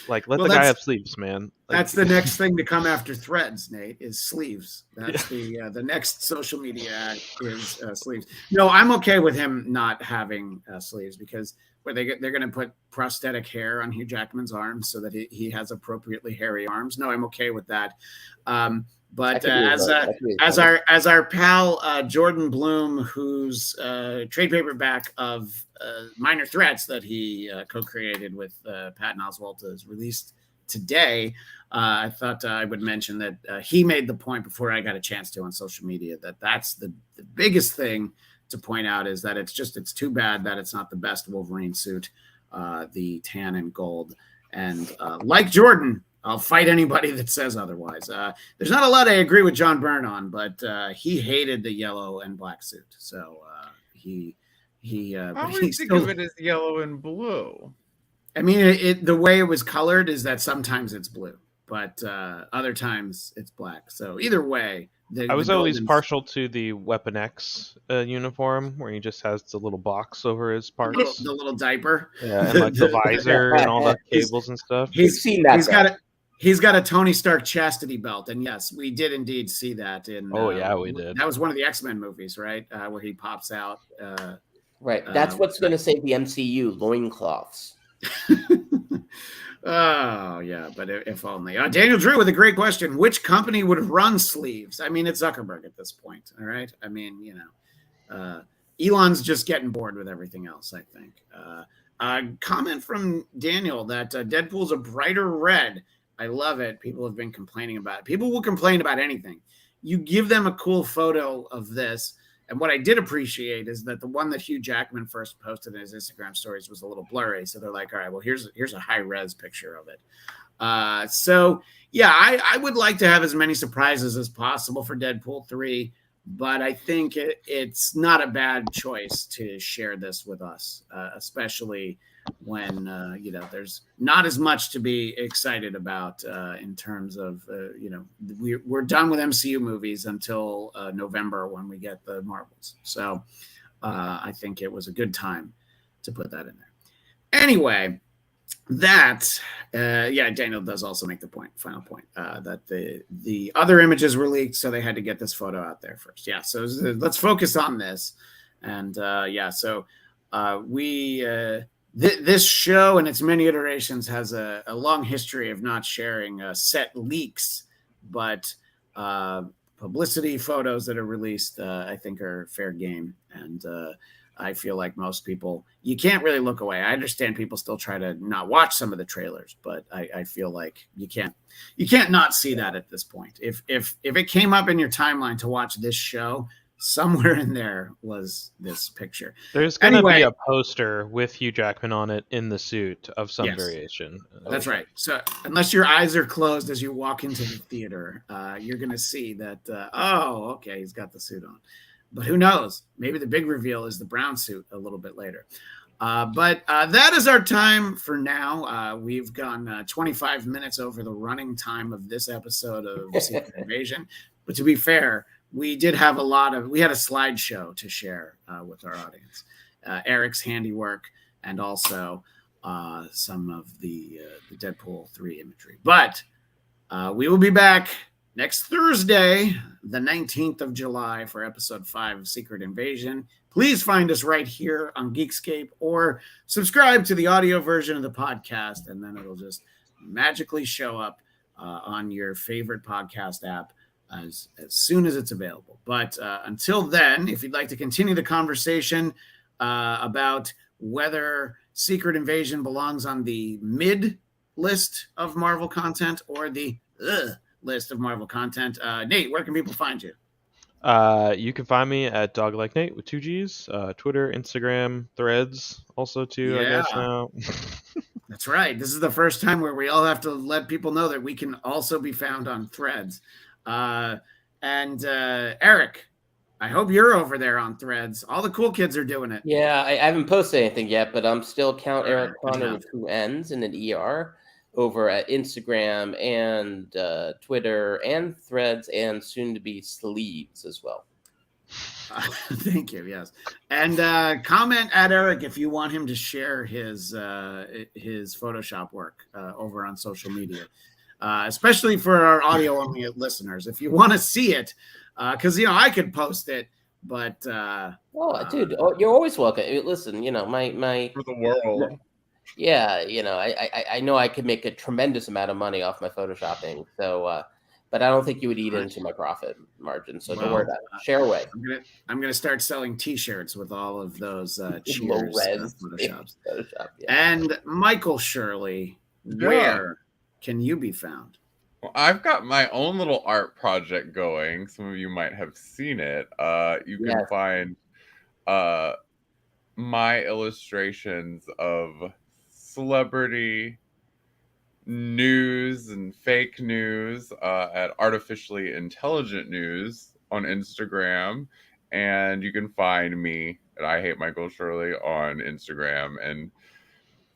Like, let Well, the guy that's- have sleeves, man. Like, That's the next thing to come after Threads, Nate, is sleeves. That's the next social media act is sleeves. No, I'm okay with him not having sleeves because they're going to put prosthetic hair on Hugh Jackman's arms so that he has appropriately hairy arms. No, I'm okay with that. But as our pal Jordan Bloom, whose trade paperback of Minor Threats that he co-created with Patton Oswalt is released today, I thought I would mention that he made the point before I got a chance to on social media that's the biggest thing to point out is that it's too bad that it's not the best Wolverine suit, the tan and gold. And like Jordan, I'll fight anybody that says otherwise. There's not a lot I agree with John Byrne on, but he hated the yellow and black suit. So he I always think of it as yellow and blue. I mean, the way it was colored is that sometimes it's blue, but other times it's black. So either way, I was always partial to the Weapon X uniform, where he just has the little box over his parts, the little diaper, and like the visor and all the cables and stuff. He's seen that. He's got a Tony Stark chastity belt, and yes, we did indeed see that in. We did. That was one of the X-Men movies, right? Where he pops out. Right. That's what's going to save the MCU: loincloths. Oh yeah, but if only. Daniel Drew with a great question: which company would run sleeves? I mean, it's Zuckerberg at this point. All right. I mean, Elon's just getting bored with everything else. I think. Comment from Daniel that Deadpool's a brighter red. I love it. People have been complaining about it. People will complain about anything. You give them a cool photo of this. And what I did appreciate is that the one that Hugh Jackman first posted in his Instagram stories was a little blurry. So they're like, all right, well, here's a high res picture of it. So yeah, I would like to have as many surprises as possible for Deadpool 3, but I think it's not a bad choice to share this with us, especially when there's not as much to be excited about in terms of we're done with MCU movies until November when we get the Marvels. So I think it was a good time to put that in there. Anyway, Daniel does also make the final point that the other images were leaked, so they had to get this photo out there first. Yeah, so let's focus on this. And this show and its many iterations has a long history of not sharing set leaks, but publicity photos that are released, I think, are fair game. And I feel like most people, you can't really look away. I understand people still try to not watch some of the trailers, but I feel like you can't not see that at this point. If it came up in your timeline to watch this show, somewhere in there was this picture. There's going to be a poster with Hugh Jackman on it in the suit of some variation. That's right. So unless your eyes are closed as you walk into the theater, you're going to see that, okay, he's got the suit on. But who knows? Maybe the big reveal is the brown suit a little bit later. But that is our time for now. We've gone 25 minutes over the running time of this episode of Secret Invasion. But to be fair, we did have we had a slideshow to share with our audience. Eric's handiwork and also some of the Deadpool 3 imagery. But we will be back next Thursday, the 19th of July, for episode 5 of Secret Invasion. Please find us right here on Geekscape or subscribe to the audio version of the podcast, and then it'll just magically show up on your favorite podcast app as soon as it's available. But until then, if you'd like to continue the conversation about whether Secret Invasion belongs on the mid list of Marvel content or the list of Marvel content, Nate, where can people find you? You can find me at Dog Like Nate with 2 G's, Twitter, Instagram, Threads, also too, I guess now. That's right. This is the first time where we all have to let people know that we can also be found on Threads. And Eric, I hope you're over there on Threads. All the cool kids are doing it. Yeah, I haven't posted anything yet, but I'm still Count Eric Connor with 2 N's and an ER over at Instagram and Twitter and Threads and soon to be Sleeves as well. Thank you. Yes, and comment at Eric if you want him to share his Photoshop work over on social media, especially for our audio only listeners. If you want to see it, because I could post it, but dude, you're always welcome. Listen, my For the world. yeah, I know I could make a tremendous amount of money off my photoshopping. So, but I don't think you would eat into my profit margin. So don't worry about it. Share away. I'm gonna start selling T-shirts with all of those Cheers Low-res photoshops. Photoshop, yeah. And Michael Shirley, where can you be found? Well, I've got my own little art project going. Some of you might have seen it. You can find my illustrations of celebrity news and fake news at Artificially Intelligent News on Instagram. And you can find me at I Hate Michael Shirley on Instagram and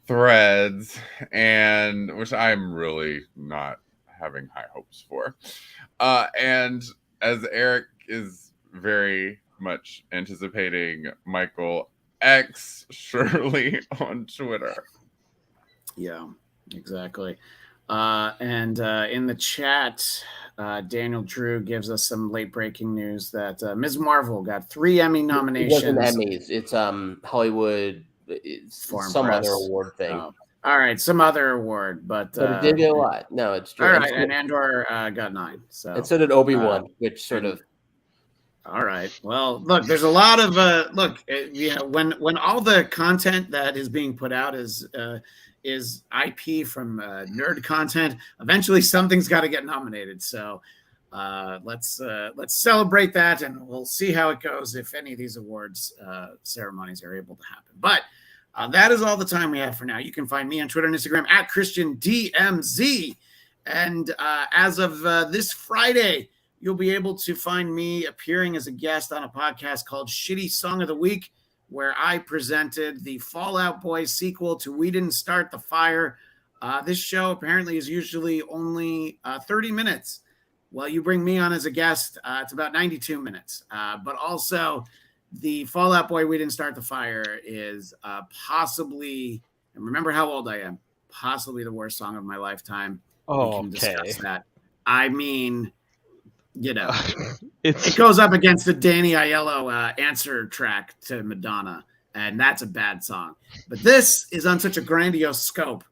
Threads, and which I'm really not having high hopes for. And as Eric is very much anticipating, Michael X Shirley on Twitter. Yeah, exactly. And in the chat, Daniel Drew gives us some late breaking news that Ms. Marvel got 3 Emmy nominations. It wasn't Emmys. It's Hollywood. It's some other award thing. Oh. All right, some other award, but it did get a lot. No, it's true. All right, and Andor got 9. So and so did Obi-Wan, which sort of. All right. Well, look, there's a lot of when all the content that is being put out is IP from nerd content, eventually something's got to get nominated. So let's celebrate that, and we'll see how it goes if any of these awards ceremonies are able to happen. But that is all the time we have for now. You can find me on Twitter and Instagram at ChristianDMZ, and as of this Friday, you'll be able to find me appearing as a guest on a podcast called Shitty Song of the Week, where I presented the Fall Out Boy sequel to We Didn't Start the Fire. This show apparently is usually only 30 minutes. Well, you bring me on as a guest, it's about 92 minutes. But also, the Fall Out Boy We Didn't Start the Fire is possibly, and remember how old I am, possibly the worst song of my lifetime. Oh, we can okay. discuss that. I mean, it It's goes up against the Danny Aiello answer track to Madonna, and that's a bad song. But this is on such a grandiose scope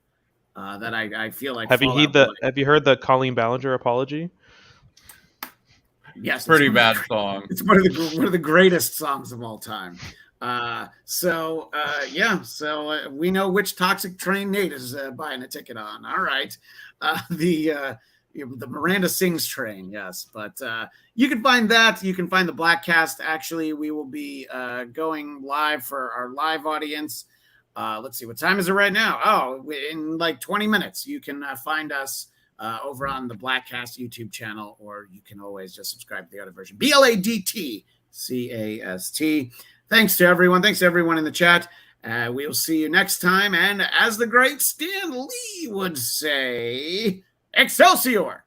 that I feel like. Have you heard the Colleen Ballinger apology? Yes, Pretty bad song. It's one of the greatest songs of all time. So we know which Toxic Train Nate is buying a ticket on. All right, the Miranda Sings train, yes. But you can find that. You can find the Blackcast. Actually, we will be going live for our live audience. Let's see, what time is it right now? Oh, in like 20 minutes. You can find us over on the Blackcast YouTube channel, or you can always just subscribe to the other version. BLADTCAST. Thanks to everyone. Thanks to everyone in the chat. We will see you next time. And as the great Stan Lee would say, Excelsior!